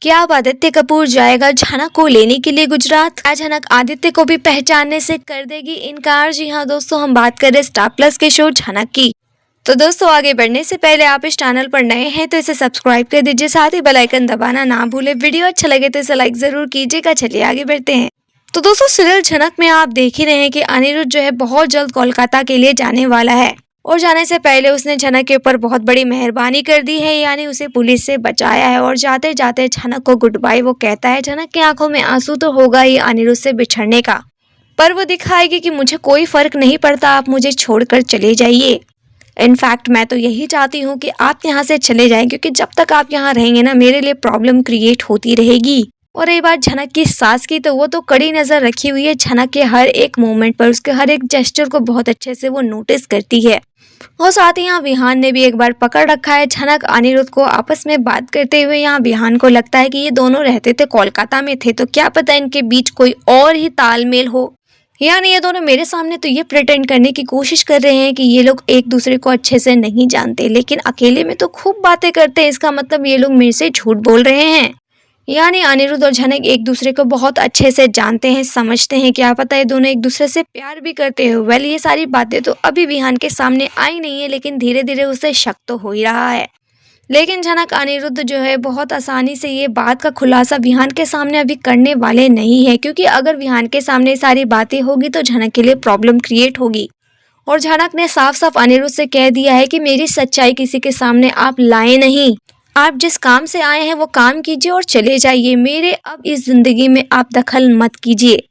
क्या अब आदित्य कपूर जाएगा झनक को लेने के लिए गुजरात? क्या झनक आदित्य को भी पहचानने से कर देगी इनकार? जी हाँ दोस्तों, हम बात कर रहे हैं स्टार प्लस के शो झनक की। तो दोस्तों, आगे बढ़ने से पहले आप इस चैनल पर नए हैं तो इसे सब्सक्राइब कर दीजिए, साथ ही बेल आइकन दबाना ना भूले। वीडियो अच्छा लगे तो इसे लाइक जरूर कीजिएगा। चलिए आगे बढ़ते हैं। तो दोस्तों, सीरियल झनक में आप देख ही रहे हैं कि अनिरुद्ध जो है बहुत जल्द कोलकाता के लिए जाने वाला है और जाने से पहले उसने झनक के ऊपर बहुत बड़ी मेहरबानी कर दी है, यानी उसे पुलिस से बचाया है। और जाते जाते झनक को गुड बाय वो कहता है। झनक की आंखों में आंसू तो होगा ही अनिरुद्ध से बिछड़ने का, पर वो दिखाएगी कि मुझे कोई फर्क नहीं पड़ता, आप मुझे छोड़कर चले जाइए। इनफैक्ट मैं तो यही चाहती हूँ कि आप यहाँ से चले जाएं, क्योंकि जब तक आप यहाँ रहेंगे ना, मेरे लिए प्रॉब्लम क्रिएट होती रहेगी। और रही बात झनक की सास की, तो वो तो कड़ी नजर रखी हुई है झनक के हर एक मोमेंट पर, उसके हर एक जेस्चर को बहुत अच्छे से वो नोटिस करती है। और साथ ही यहाँ विहान ने भी एक बार पकड़ रखा है झनक अनिरुद्ध को आपस में बात करते हुए। यहाँ विहान को लगता है कि ये दोनों रहते थे कोलकाता में थे, तो क्या पता इनके बीच कोई और ही तालमेल हो, यानी ये दोनों मेरे सामने तो ये प्रिटेंड करने की कोशिश कर रहे हैं कि ये लोग एक दूसरे को अच्छे से नहीं जानते, लेकिन अकेले में तो खूब बातें करते हैं। इसका मतलब ये लोग मेरे से झूठ बोल रहे हैं, यानी अनिरुद्ध और झनक एक दूसरे को बहुत अच्छे से जानते हैं, समझते हैं। क्या पता ये दोनों एक दूसरे से प्यार भी करते हो। वेल, ये सारी बातें तो अभी विहान के सामने आई नहीं है, लेकिन धीरे धीरे उसे शक तो हो ही रहा है। लेकिन झनक अनिरुद्ध जो है बहुत आसानी से ये बात का खुलासा विहान के सामने अभी करने वाले नहीं है, क्योंकि अगर विहान के सामने सारी बातें होगी तो झनक के लिए प्रॉब्लम क्रिएट होगी। और झनक ने साफ साफ अनिरुद्ध से कह दिया है कि मेरी सच्चाई किसी के सामने आप लाए नहीं, आप जिस काम से आए हैं वो काम कीजिए और चले जाइए। मेरे अब इस जिंदगी में आप दखल मत कीजिए।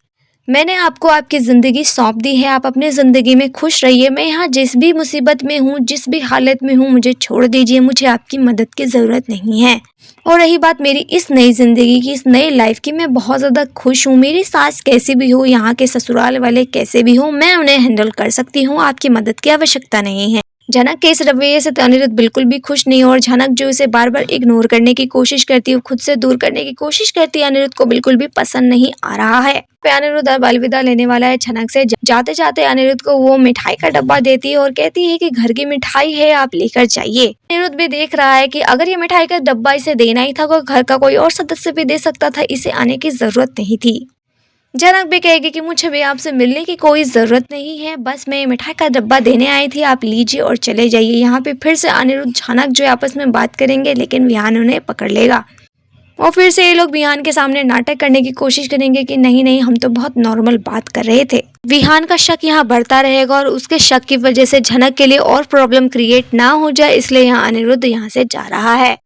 मैंने आपको आपकी ज़िंदगी सौंप दी है, आप अपनी ज़िंदगी में खुश रहिए। मैं यहाँ जिस भी मुसीबत में हूँ, जिस भी हालत में हूँ, मुझे छोड़ दीजिए, मुझे आपकी मदद की ज़रूरत नहीं है। और रही बात मेरी इस नई ज़िंदगी की, इस नई लाइफ की, मैं बहुत ज़्यादा खुश हूँ। मेरी सास कैसी भी हो, यहाँ के ससुराल वाले कैसे भी हो, मैं उन्हें हैंडल कर सकती हूँ, आपकी मदद की आवश्यकता नहीं है। झनक के इस रवैये से तो अनिरुद्ध बिल्कुल भी खुश नहीं, और झनक जो इसे बार बार इग्नोर करने की कोशिश करती है, खुद से दूर करने की कोशिश करती है, अनिरुद्ध को बिल्कुल भी पसंद नहीं आ रहा है। अनिरुद्ध अब अलविदा लेने वाला है झनक से। जाते जाते अनिरुद्ध को वो मिठाई का डब्बा देती है और कहती है कि घर की मिठाई है, आप लेकर जाइए। अनिरुद्ध भी देख रहा है कि अगर ये मिठाई का डब्बा इसे देना ही था, घर का कोई और सदस्य भी दे सकता था, इसे आने की जरूरत नहीं थी। झनक भी कहेगी कि मुझे भी आपसे मिलने की कोई ज़रूरत नहीं है, बस मैं मिठाई का डब्बा देने आई थी, आप लीजिए और चले जाइए। यहाँ पे फिर से अनिरुद्ध झनक जो आपस में बात करेंगे, लेकिन विहान उन्हें पकड़ लेगा और फिर से ये लोग विहान के सामने नाटक करने की कोशिश करेंगे कि नहीं नहीं, हम तो बहुत नॉर्मल बात कर रहे थे। विहान का शक यहाँ बढ़ता रहेगा और उसके शक की वजह से झनक के लिए और प्रॉब्लम क्रिएट ना हो जाए, इसलिए यहाँ अनिरुद्ध यहाँ से जा रहा है।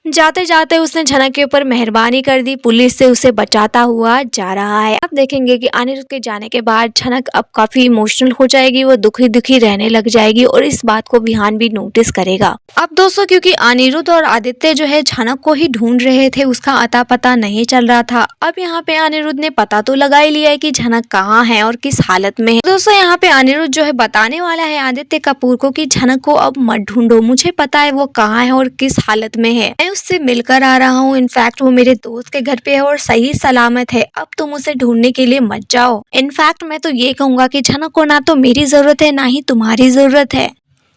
जाते जाते उसने झनक के ऊपर मेहरबानी कर दी, पुलिस से उसे बचाता हुआ जा रहा है। अब देखेंगे कि अनिरुद्ध के जाने के बाद झनक अब काफी इमोशनल हो जाएगी, वो दुखी दुखी रहने लग जाएगी और इस बात को विहान भी नोटिस करेगा। अब दोस्तों, क्योंकि अनिरुद्ध और आदित्य जो है झनक को ही ढूंढ रहे थे, उसका अता पता नहीं चल रहा था। अब यहाँ पे अनिरुद्ध ने पता तो लगा ही लिया है कि झनक कहाँ है और किस हालत में है। दोस्तों, यहाँ पे अनिरुद्ध जो है बताने वाला है आदित्य कपूर को कि झनक को अब मत ढूंढो, मुझे पता है वो कहाँ है और किस हालत में है, उससे मिलकर आ रहा हूँ। इनफैक्ट वो मेरे दोस्त के घर पे है और सही सलामत है, अब तुम उसे ढूंढने के लिए मत जाओ। इनफैक्ट मैं तो ये कहूंगा कि झनक को ना तो मेरी जरूरत है, ना ही तुम्हारी जरूरत है।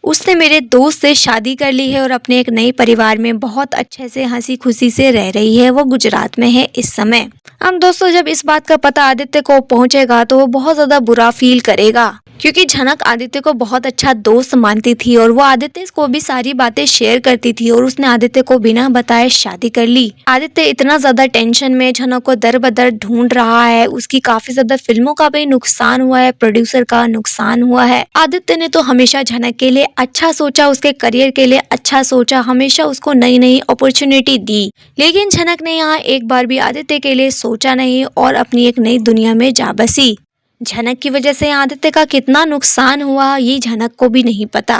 उसने मेरे दोस्त से शादी कर ली है और अपने एक नए परिवार में बहुत अच्छे से हंसी खुशी से रह रही है। वो गुजरात में है इस समय। हम दोस्तों, जब इस बात का पता आदित्य को पहुंचेगा तो वो बहुत ज्यादा बुरा फील करेगा, क्योंकि झनक आदित्य को बहुत अच्छा दोस्त मानती थी और वो आदित्य को भी सारी बातें शेयर करती थी, और उसने आदित्य को बिना बताए शादी कर ली। आदित्य इतना ज्यादा टेंशन में झनक को दर बदर ढूंढ रहा है, उसकी काफी ज्यादा फिल्मों का भी नुकसान हुआ है, प्रोड्यूसर का नुकसान हुआ है। आदित्य ने तो हमेशा झनक के लिए अच्छा सोचा, उसके करियर के लिए अच्छा सोचा, हमेशा उसको नई नई अपॉर्चुनिटी दी, लेकिन झनक ने यहाँ एक बार भी आदित्य के लिए सोचा नहीं और अपनी एक नई दुनिया में जा बसी। झनक की वजह से आदित्य का कितना नुकसान हुआ ये झनक को भी नहीं पता।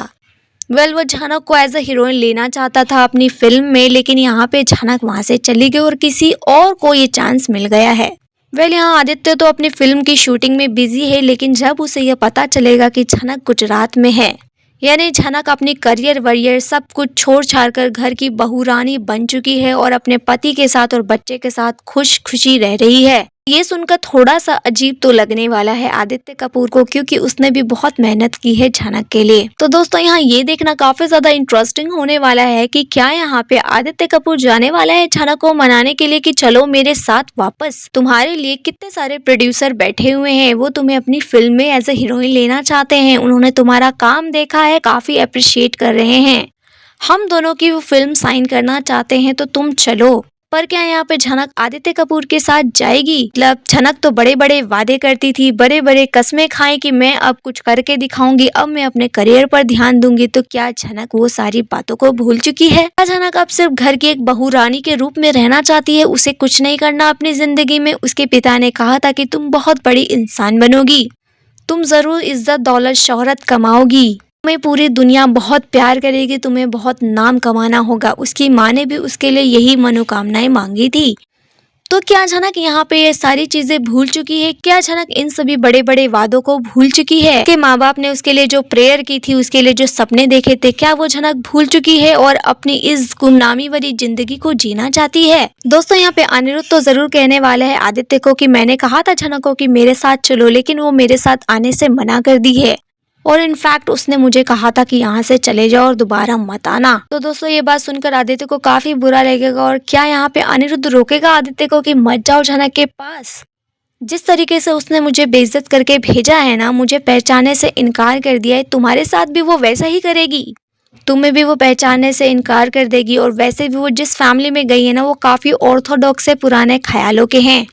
वेल, वो झनक को एज अ हीरोइन लेना चाहता था अपनी फिल्म में, लेकिन यहाँ पे झनक वहां से चली गई और किसी और को ये चांस मिल गया है। वेल, यहाँ आदित्य तो अपनी फिल्म की शूटिंग में बिजी है, लेकिन जब उसे यह पता चलेगा कि झनक गुजरात में है, यानी झनक अपनी करियर वरियर सब कुछ छोड़ छाड़ कर घर की बहुरानी बन चुकी है और अपने पति के साथ और बच्चे के साथ खुश खुशी रह रही है, ये सुनकर थोड़ा सा अजीब तो लगने वाला है आदित्य कपूर को, क्योंकि उसने भी बहुत मेहनत की है झनक के लिए। तो दोस्तों यहाँ ये देखना काफी ज्यादा इंटरेस्टिंग होने वाला है कि क्या यहाँ पे आदित्य कपूर जाने वाला है झनक को मनाने के लिए कि चलो मेरे साथ वापस। तुम्हारे लिए कितने सारे प्रोड्यूसर बैठे हुए हैं, वो तुम्हें अपनी फिल्म में एज ए हीरोइन लेना चाहते हैं। उन्होंने तुम्हारा काम देखा है, काफी अप्रिशिएट कर रहे हैं। हम दोनों की वो फिल्म साइन करना चाहते हैं, तो तुम चलो। पर क्या यहाँ पे झनक आदित्य कपूर के साथ जाएगी? मतलब झनक तो बड़े बड़े वादे करती थी, बड़े बड़े कस्में खाई कि मैं अब कुछ करके दिखाऊंगी, अब मैं अपने करियर पर ध्यान दूंगी। तो क्या झनक वो सारी बातों को भूल चुकी है? क्या झनक अब सिर्फ घर की एक बहू रानी के रूप में रहना चाहती है? उसे कुछ नहीं करना अपनी जिंदगी में। उसके पिता ने कहा था कि तुम बहुत बड़ी इंसान बनोगी, तुम जरूर इज्जत दौलत शोहरत कमाओगी, तुम्हें पूरी दुनिया बहुत प्यार करेगी, तुम्हें बहुत नाम कमाना होगा। उसकी माँ ने भी उसके लिए यही मनोकामनाएं मांगी थी। तो क्या झनक यहाँ पे ये सारी चीजें भूल चुकी है? क्या झनक इन सभी बड़े बड़े वादों को भूल चुकी है कि माँ बाप ने उसके लिए जो प्रेयर की थी, उसके लिए जो सपने देखे थे, क्या वो झनक भूल चुकी है और अपनी इस गुमनामी वाली जिंदगी को जीना चाहती है? दोस्तों यहाँ पे अनिरुद्ध तो जरूर कहने वाला है आदित्य को कि मैंने कहा था झनक को कि मेरे साथ चलो, लेकिन वो मेरे साथ आने से मना कर दी है और इनफैक्ट उसने मुझे कहा था कि यहाँ से चले जाओ और दोबारा मत आना। तो दोस्तों ये बात सुनकर आदित्य को काफी बुरा लगेगा। और क्या यहाँ पे अनिरुद्ध रोकेगा आदित्य को कि मत जाओ झनक के पास? जिस तरीके से उसने मुझे बेइज्जत करके भेजा है ना, मुझे पहचानने से इनकार कर दिया है, तुम्हारे साथ भी वो वैसा ही करेगी। तुम्हें भी वो पहचानने से इनकार कर देगी। और वैसे भी वो जिस फैमिली में गई है ना, वो काफी ऑर्थोडॉक्स से पुराने ख्यालों के हैं।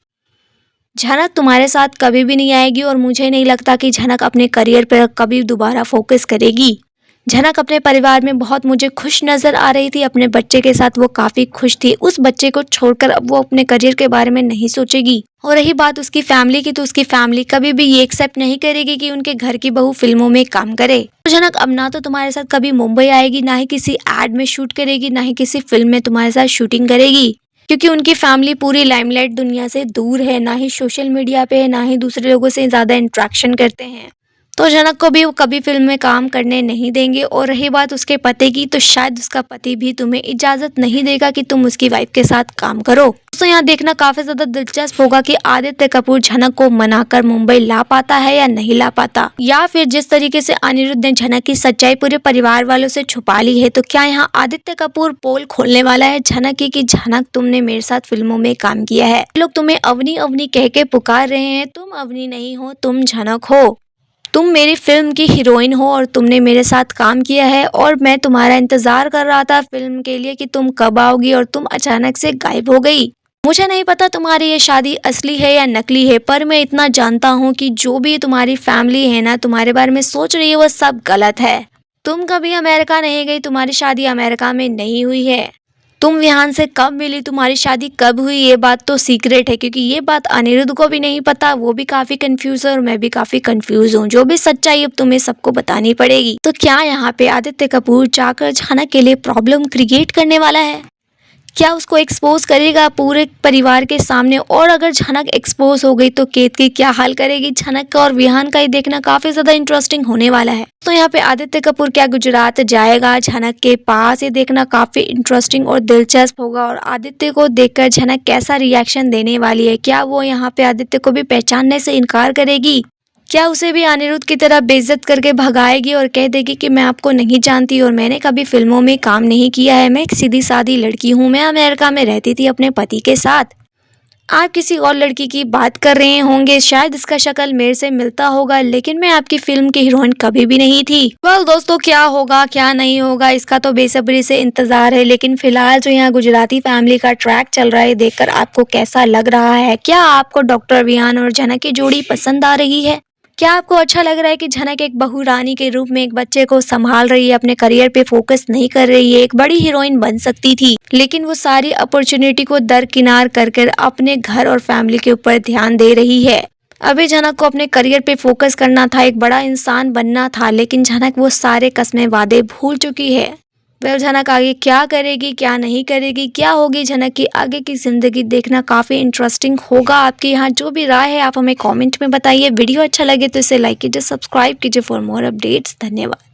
झनक तुम्हारे साथ कभी भी नहीं आएगी और मुझे नहीं लगता कि झनक अपने करियर पर कभी दोबारा फोकस करेगी। झनक अपने परिवार में बहुत मुझे खुश नजर आ रही थी, अपने बच्चे के साथ वो काफी खुश थी। उस बच्चे को छोड़कर अब वो अपने करियर के बारे में नहीं सोचेगी। और रही बात उसकी फैमिली की, तो उसकी फैमिली कभी भी ये एक्सेप्ट नहीं करेगी कि उनके घर की बहू फिल्मों में काम करे। तो झनक अब ना तो तुम्हारे साथ कभी मुंबई आएगी, ना ही किसी एड में शूट करेगी, ना ही किसी फिल्म में तुम्हारे साथ शूटिंग करेगी, क्योंकि उनकी फैमिली पूरी लाइमलाइट दुनिया से दूर है, ना ही सोशल मीडिया पे है, ना ही दूसरे लोगों से ज्यादा इंटरेक्शन करते हैं। तो झनक को भी वो कभी फिल्म में काम करने नहीं देंगे। और रही बात उसके पति की, तो शायद उसका पति भी तुम्हें इजाजत नहीं देगा कि तुम उसकी वाइफ के साथ काम करो। तो यहाँ देखना काफी ज्यादा दिलचस्प होगा कि आदित्य कपूर झनक को मनाकर मुंबई ला पाता है या नहीं ला पाता, या फिर जिस तरीके से अनिरुद्ध ने झनक की सच्चाई पूरे परिवार वालों से छुपा ली है, तो क्या यहाँ आदित्य कपूर पोल खोलने वाला है झनक की कि झनक तुमने मेरे साथ फिल्मों में काम किया है, लोग तुम्हें अवनी अवनी कह के पुकार रहे हैं, तुम अवनी नहीं हो, तुम झनक हो, तुम मेरी फिल्म की हीरोइन हो और तुमने मेरे साथ काम किया है और मैं तुम्हारा इंतजार कर रहा था फिल्म के लिए कि तुम कब आओगी और तुम अचानक से गायब हो गई। मुझे नहीं पता तुम्हारी ये शादी असली है या नकली है, पर मैं इतना जानता हूँ कि जो भी तुम्हारी फैमिली है ना, तुम्हारे बारे में सोच रही है, वो सब गलत है। तुम कभी अमेरिका नहीं गई, तुम्हारी शादी अमेरिका में नहीं हुई है। तुम विहान से कब मिली, तुम्हारी शादी कब हुई, ये बात तो सीक्रेट है, क्योंकि ये बात अनिरुद्ध को भी नहीं पता। वो भी काफी कंफ्यूज है और मैं भी काफी कंफ्यूज हूँ। जो भी सच्चाई अब तुम्हें सबको बतानी पड़ेगी। तो क्या यहाँ पे आदित्य कपूर जाकर झनक के लिए प्रॉब्लम क्रिएट करने वाला है? क्या उसको एक्सपोज करेगा पूरे परिवार के सामने? और अगर झनक एक्सपोज हो गई तो केतकी क्या हाल करेगी झनक का और विहान का? ये देखना काफी ज्यादा इंटरेस्टिंग होने वाला है। तो यहाँ पे आदित्य कपूर क्या गुजरात जाएगा झनक के पास? ये देखना काफी इंटरेस्टिंग और दिलचस्प होगा। और आदित्य को देखकर झनक कैसा रिएक्शन देने वाली है? क्या वो यहाँ पे आदित्य को भी पहचानने से इनकार करेगी? क्या उसे भी अनिरुद्ध की तरह बेइज्जत करके भगाएगी और कह देगी कि मैं आपको नहीं जानती और मैंने कभी फिल्मों में काम नहीं किया है, मैं एक सीधी सादी लड़की हूँ, मैं अमेरिका में रहती थी अपने पति के साथ, आप किसी और लड़की की बात कर रहे होंगे, शायद इसका शक्ल मेरे से मिलता होगा, लेकिन मैं आपकी फिल्म की हीरोइन कभी भी नहीं थी। वेल दोस्तों, क्या होगा क्या नहीं होगा इसका तो बेसब्री से इंतजार है। लेकिन फिलहाल जो यहाँ गुजराती फैमिली का ट्रैक चल रहा है, देखकर आपको कैसा लग रहा है? क्या आपको डॉक्टर विहान और झनक की जोड़ी पसंद आ रही है? क्या आपको अच्छा लग रहा है कि झनक एक बहू रानी के रूप में एक बच्चे को संभाल रही है, अपने करियर पे फोकस नहीं कर रही है? एक बड़ी हीरोइन बन सकती थी, लेकिन वो सारी अपॉर्चुनिटी को दरकिनार कर अपने घर और फैमिली के ऊपर ध्यान दे रही है। अभी झनक को अपने करियर पे फोकस करना था, एक बड़ा इंसान बनना था, लेकिन झनक वो सारे कस्में वादे भूल चुकी है। वेल झनक आगे क्या करेगी क्या नहीं करेगी, क्या होगी झनक की आगे की जिंदगी, देखना काफी इंटरेस्टिंग होगा। आपकी यहाँ जो भी राय है आप हमें कमेंट में बताइए। वीडियो अच्छा लगे तो इसे लाइक कीजिए, सब्सक्राइब कीजिए फॉर मोर अपडेट्स। धन्यवाद।